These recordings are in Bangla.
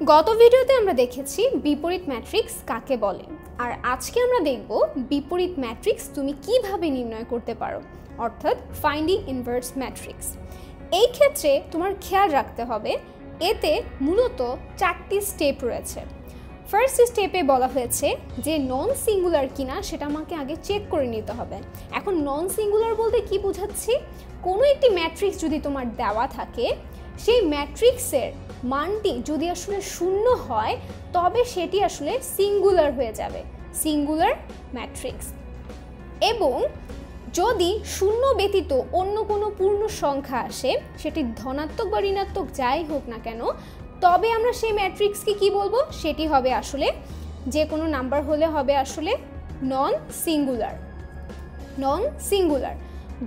গত ভিডিওতে আমরা দেখেছি বিপরীত ম্যাট্রিক্স কাকে বলে, আর আজকে আমরা দেখব বিপরীত ম্যাট্রিক্স তুমি কিভাবে নির্ণয় করতে পারো, অর্থাৎ ফাইন্ডিং ইনভার্স ম্যাট্রিক্স। এই ক্ষেত্রে তোমার খেয়াল রাখতে হবে এতে মূলত 4টি স্টেপ রয়েছে। ফার্স্ট স্টেপে বলা হয়েছে যে নন সিঙ্গুলার কিনা সেটা আমাকে আগে চেক করে নিতে হবে। এখন নন সিঙ্গুলার বলতে কি বোঝাচ্ছি, কোনো একটি ম্যাট্রিক্স যদি তোমার দেওয়া থাকে, সেই ম্যাট্রিক্সের মানটি যদি আসলে শূন্য হয় তবে সেটি আসলে সিঙ্গুলার হয়ে যাবে, সিঙ্গুলার ম্যাট্রিক্স। এবং যদি শূন্য ব্যতীত অন্য কোনো পূর্ণ সংখ্যা আসে, সেটি ধনাত্মক বা ঋণাত্মক যাই হোক না কেন, তবে আমরা সেই ম্যাট্রিক্সকে কি বলবো, সেটি হবে আসলে যে কোনো নাম্বার হলে হবে আসলে নন সিঙ্গুলার। নন সিঙ্গুলার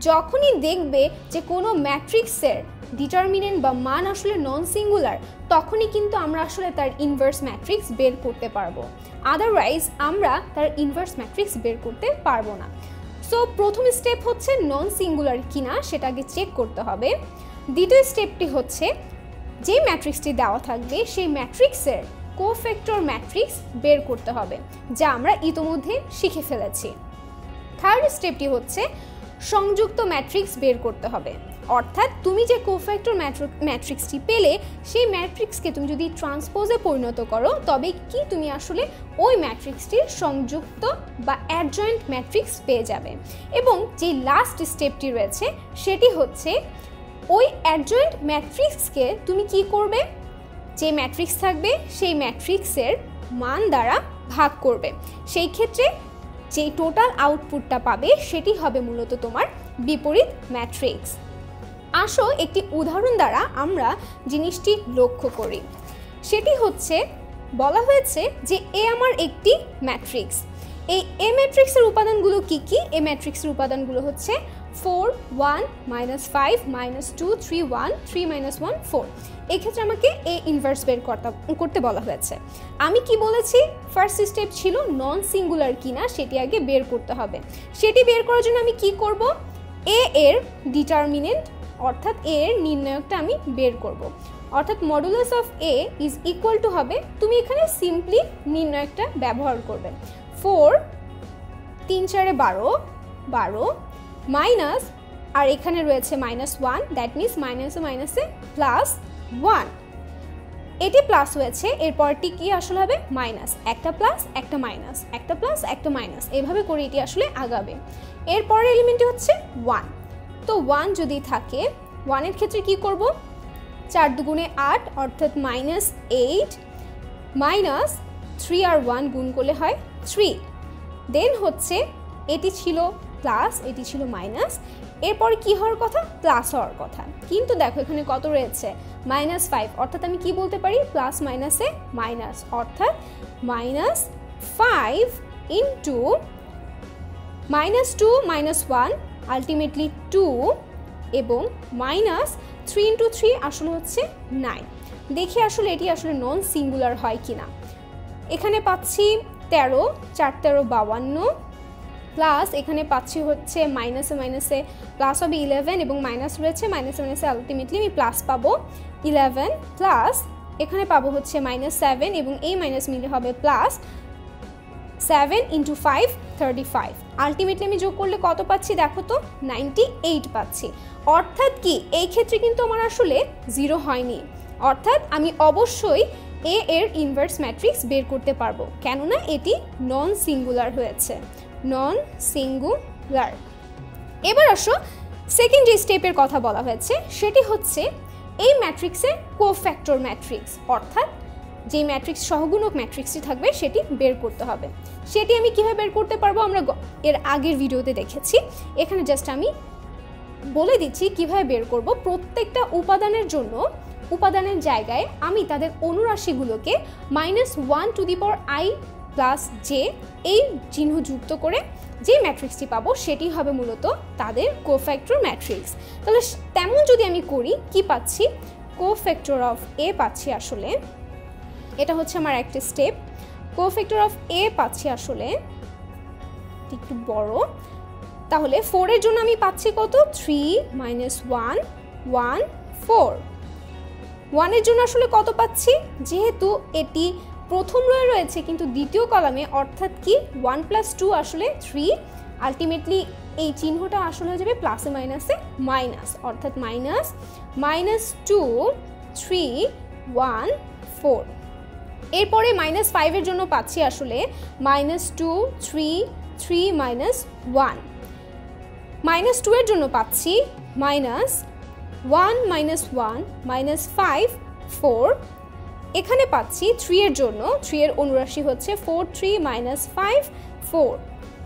যখনই দেখবে যে কোনো ম্যাট্রিক্সের ডিটারমিনেন্ট বা মান আসলে নন সিঙ্গুলার, তখনই কিন্তু আমরা আসলে তার ইনভার্স ম্যাট্রিক্স বের করতে পারবো, আদারওয়াইজ আমরা তার ইনভার্স ম্যাট্রিক্স বের করতে পারবো না। সো প্রথম স্টেপ হচ্ছে নন সিঙ্গুলার কিনা সেটা আগে চেক করতে হবে। দ্বিতীয় স্টেপটি হচ্ছে যে ম্যাট্রিক্সটি দেওয়া থাকবে সেই ম্যাট্রিক্সের কোফ্যাক্টর ম্যাট্রিক্স বের করতে হবে, যা আমরা ইতোমধ্যে শিখে ফেলেছি। থার্ড স্টেপটি হচ্ছে সংযুক্ত ম্যাট্রিক্স বের করতে হবে, অর্থাৎ তুমি যে কোফ্যাক্টর ম্যাট্রিক্সটি পেলে সেই ম্যাট্রিক্সকে তুমি যদি ট্রান্সপোজে পরিণত করো তবে কি তুমি আসলে ওই ম্যাট্রিক্সটির সংযুক্ত বা অ্যাডজয়েন্ট ম্যাট্রিক্স পেয়ে যাবে। এবং যে লাস্ট স্টেপটি রয়েছে সেটি হচ্ছে ওই অ্যাডজয়েন্ট ম্যাট্রিক্সকে তুমি কি করবে, যে ম্যাট্রিক্স থাকবে সেই ম্যাট্রিক্সের মান দ্বারা ভাগ করবে। সেই ক্ষেত্রে যে টোটাল আউটপুটটা পাবে সেটি হবে মূলত তোমার বিপরীত ম্যাট্রিক্স। আসো একটি উদাহরণ দ্বারা আমরা জিনিসটি লক্ষ্য করি। সেটি হচ্ছে বলা হয়েছে যে এ আমার একটি ম্যাট্রিক্স। এই এ ম্যাট্রিক্সের উপাদানগুলো কি কি? এ ম্যাট্রিক্সের উপাদানগুলো হচ্ছে 4 1 -5 -2 3 1 3 -1 4। এক্ষেত্রে আমাকে এ ইনভার্স বের করতে বলা হয়েছে। আমি কি বলেছি, ফার্স্ট স্টেপ ছিল নন সিঙ্গুলার কিনা সেটি আগে বের করতে হবে। সেটি বের করার জন্য আমি কি করব, এ এর ডিটারমিনেন্ট অর্থাৎ এ এর নির্ণায়কটা আমি বের করব, অর্থাৎ modulus of A is equal to হবে, তুমি এখানে সিম্পলি নির্ণায়কটা ব্যবহার করবে 4 3 4 12 12 মাইনাস, আর এখানে রয়েছে -1, দ্যাট মিনস মাইনাসে মাইনাসে +1। এটি প্লাস হয়েছে, এরপরটি কি আসলে হবে মাইনাস, একটা প্লাস একটা মাইনাস, একটা প্লাস একটা মাইনাস, এভাবে করে এটি আসলে আগাবে। এরপরের এলিমেন্টটি হচ্ছে 1। তো 1 যদি থাকে, 1 ক্ষেত্রে কি করব, 4 দুগুণে 8 অর্থাৎ -8 মাইনাস 3 আর 1 গুণ করলে হয় 3। দেন হচ্ছে এটি ছিল প্লাস, এটি ছিল মাইনাস, এরপর কি হওয়ার কথা, প্লাস হওয়ার কথা, কিন্তু দেখো এখানে কত রয়েছে -5, অর্থাৎ আমি কি বলতে পারি, প্লাস মাইনাসে মাইনাস, অর্থাৎ -5 ইন্টু -2 -1 আলটিমেটলি 2 এবং -3 ইন্টু 3 আসলে হচ্ছে 9। দেখি আসলে এটি আসলে নন সিঙ্গুলার হয় কিনা। এখানে পাচ্ছি 13 4 13 52 প্লাস এখানে পাচ্ছি হচ্ছে মাইনাসে মাইনাসে প্লাস হবে 11 এবং মাইনাস রয়েছে, মাইনাসে মাইনাসে আলটিমেটলি আমি প্লাস পাবো 11 প্লাস এখানে পাবো হচ্ছে -7 এবং এই মাইনাস মিলে হবে প্লাস 7 ইন্টু 5 35। আলটিমেটলি আমি যোগ করলে কত পাচ্ছি দেখো তো, 98 পাচ্ছি। অর্থাৎ কি এই ক্ষেত্রে কিন্তু আমার আসলে 0 হয়নি, অর্থাৎ আমি অবশ্যই এ এর ইনভার্স ম্যাট্রিক্স বের করতে পারবো, কেননা এটি নন সিঙ্গুলার হয়েছে, নন সিঙ্গুলার। এবার আসো সেকেন্ড যে স্টেপের কথা বলা হয়েছে সেটি হচ্ছে এই ম্যাট্রিক্সের কোফ্যাক্টর ম্যাট্রিক্স, অর্থাৎ যে ম্যাট্রিক্স সহগুণক ম্যাট্রিক্সটি থাকবে সেটি বের করতে হবে। সেটি আমি কীভাবে বের করতে পারবো আমরা এর আগের ভিডিওতে দেখেছি, এখানে জাস্ট আমি বলে দিচ্ছি কিভাবে বের করব। প্রত্যেকটা উপাদানের জন্য উপাদানের জায়গায় আমি তাদের অনুরাশিগুলোকে -1 + j এই চিহ্ন যুক্ত করে যে ম্যাট্রিক্সটি পাবো সেটি হবে মূলত তাদের কোফ্যাক্টর ম্যাট্রিক্স। তাহলে তেমন যদি আমি করি কি পাচ্ছি, কোফ্যাক্টর অফ এ পাচ্ছি, আসলে এটা হচ্ছে আমার একটা স্টেপ, কোফ্যাক্টর অফ এ পাচ্ছি আসলে একটু বড়, তাহলে 4 এর জন্য আমি পাচ্ছি কত, 3 -1 1 4 1 এর জন্য আসলে কত পাচ্ছি, যেহেতু এটি প্রথম রোয়ে রয়েছে কিন্তু দ্বিতীয় কলামে, অর্থাৎ কি 1 + 2 আসলে 3, আলটিমেটলি এই চিহ্নটা আসলে হয়ে যাবে প্লাসে মাইনাসে মাইনাস, অর্থাৎ -2 3 1 4। এরপরে -5 এর জন্য পাচ্ছি আসলে -2 3 3 -1, -2 এর জন্য পাচ্ছি -1 -1 -5 4। এখানে পাচ্ছি 3 এর জন্য, 3 এর অনুরাশি হচ্ছে 4 3 -5 4,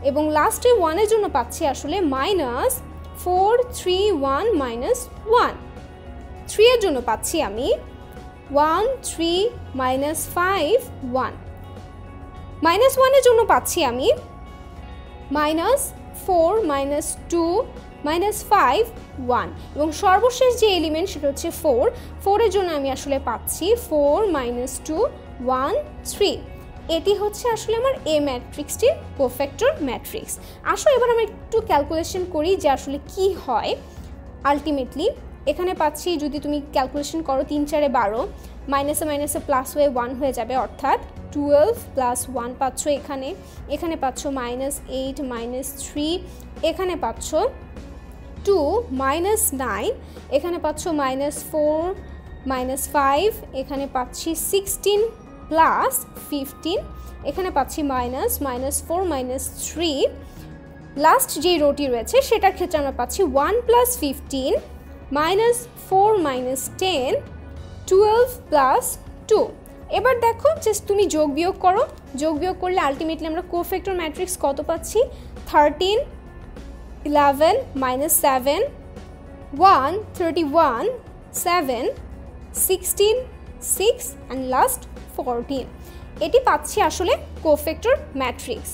এবং লাস্টে 1 এর জন্য পাচ্ছি আসলে -4 3 1 -1। 3 এর জন্য পাচ্ছি আমি 1 3 -5 1, -1 এর জন্য পাচ্ছি আমি -4 -2 -5 1, এবং সর্বশেষ যে এলিমেন্ট সেটা হচ্ছে 4 এর জন্য আমি আসলে পাচ্ছি 4 -2 1 3। এটি হচ্ছে আসলে আমার এ ম্যাট্রিক্সটির কোফ্যাক্টর ম্যাট্রিক্স। আসলে এবার আমরা একটু ক্যালকুলেশন করি যে আসলে কি হয়। আলটিমেটলি এখানে পাচ্ছি, যদি তুমি ক্যালকুলেশন করো 3 4 12, মাইনাসে মাইনাসে প্লাস হয়ে 1 হয়ে যাবে, অর্থাৎ 12 + 1 পাচ্ছ এখানে, এখানে পাচ্ছ -8 -3, এখানে পাচ্ছ 2 -9, এখানে পাচ্ছ -4 -5, এখানে পাচ্ছি 16 + 15, এখানে পাচ্ছি -4 -3। লাস্ট যে রোটি রয়েছে সেটার ক্ষেত্রে আমরা পাচ্ছি 1 + 15 -4 -10 12 + 2। এবার দেখো জাস্ট তুমি যোগ বিয়োগ করো, যোগ বিয়োগ করলে আলটিমেটলি আমরা কোফ্যাক্টর ম্যাট্রিক্স কত পাচ্ছি, 13 11 -7 1 31 7 16 6 অ্যান্ড লাস্ট 14। এটি পাচ্ছি আসলে কোফ্যাক্টর ম্যাট্রিক্স।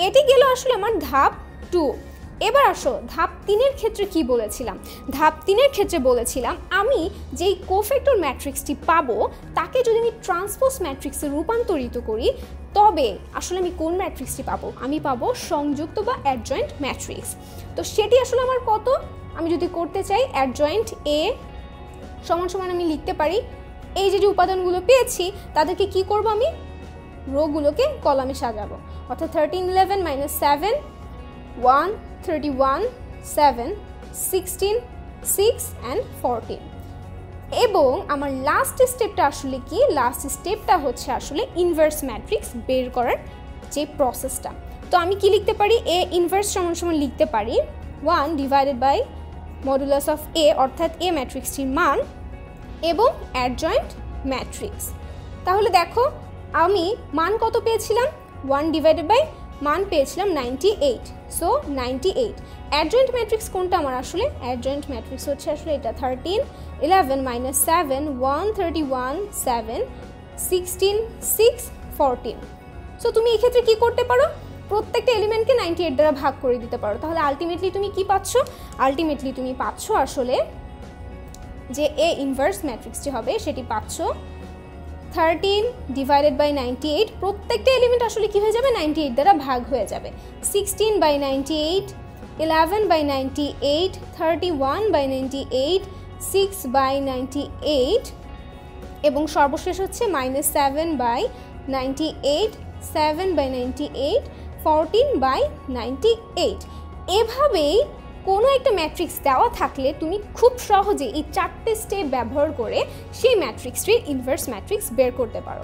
এটি গেল আসলে আমার ধাপ 2। এবার আসো ধাপ 3 এর ক্ষেত্রে কি বলেছিলাম। ধাপ 3 এর ক্ষেত্রে বলেছিলাম আমি যেই কোফ্যাক্টর ম্যাট্রিক্সটি পাবো তাকে যদি আমি ট্রান্সপোজ ম্যাট্রিক্সে রূপান্তরিত করি, তবে আসলে আমি কোন ম্যাট্রিক্সটি পাবো, আমি পাবো সংযুক্ত বা অ্যাডজয়েন্ট ম্যাট্রিক্স। তো সেটি আসলে আমার কত, আমি যদি করতে চাই অ্যাডজয়েন্ট এ সমান আমি লিখতে পারি, এই যে উপাদানগুলো পেয়েছি তাদেরকে কি করব, আমি রোগুলোকে কলামে সাজাবো, অর্থাৎ 13 11 -7 1 31 7 16 6 অ্যান্ড 14। এবং আমার লাস্ট স্টেপটা আসলে কি, লাস্ট স্টেপটা হচ্ছে আসলে ইনভার্স ম্যাট্রিক্স বের করার যে প্রসেসটা। তো আমি কি লিখতে পারি, এ ইনভার্স সমান লিখতে পারি 1 / মডুলাস অফ এ, অর্থাৎ এ ম্যাট্রিক্সটির মান এবং অ্যাডজয়েন্ট ম্যাট্রিক্স। তাহলে দেখো আমি মান কত পেয়েছিলাম, 1 / মান পেয়েছিলাম 98, সো 98। অ্যাডজয়েন্ট ম্যাট্রিক্স কোনটা আমার, আসলে অ্যাডজয়েন্ট ম্যাট্রিক্স হচ্ছে আসলে এটা 13 11 -7 1 31 7 16 6 14। সো তুমি এই ক্ষেত্রে কি করতে পারো, প্রত্যেকটা এলিমেন্টকে 98 দ্বারা ভাগ করে দিতে পারো। তাহলে আলটিমেটলি তুমি কি পাচ্ছ, আলটিমেটলি তুমি পাচ্ছ আসলে যে এ ইনভার্স ম্যাট্রিক্সটি হবে সেটি পাচ্ছ 13 / 98, প্রত্যেকটা এলিমেন্ট আসলে কি হয়ে যাবে, 98 দ্বারা ভাগ হয়ে যাবে, 16 / 98 11 / 98 31 / 98 6 / 98 এবং সর্বশেষ হচ্ছে -7 / 98 7 / 98 14 / 98। এভাবেই কোনো একটা ম্যাট্রিক্স দেওয়া থাকলে তুমি খুব সহজে এই 4টে স্টেপ ব্যবহার করে সেই ম্যাট্রিক্সটির ইনভার্স ম্যাট্রিক্স বের করতে পারো।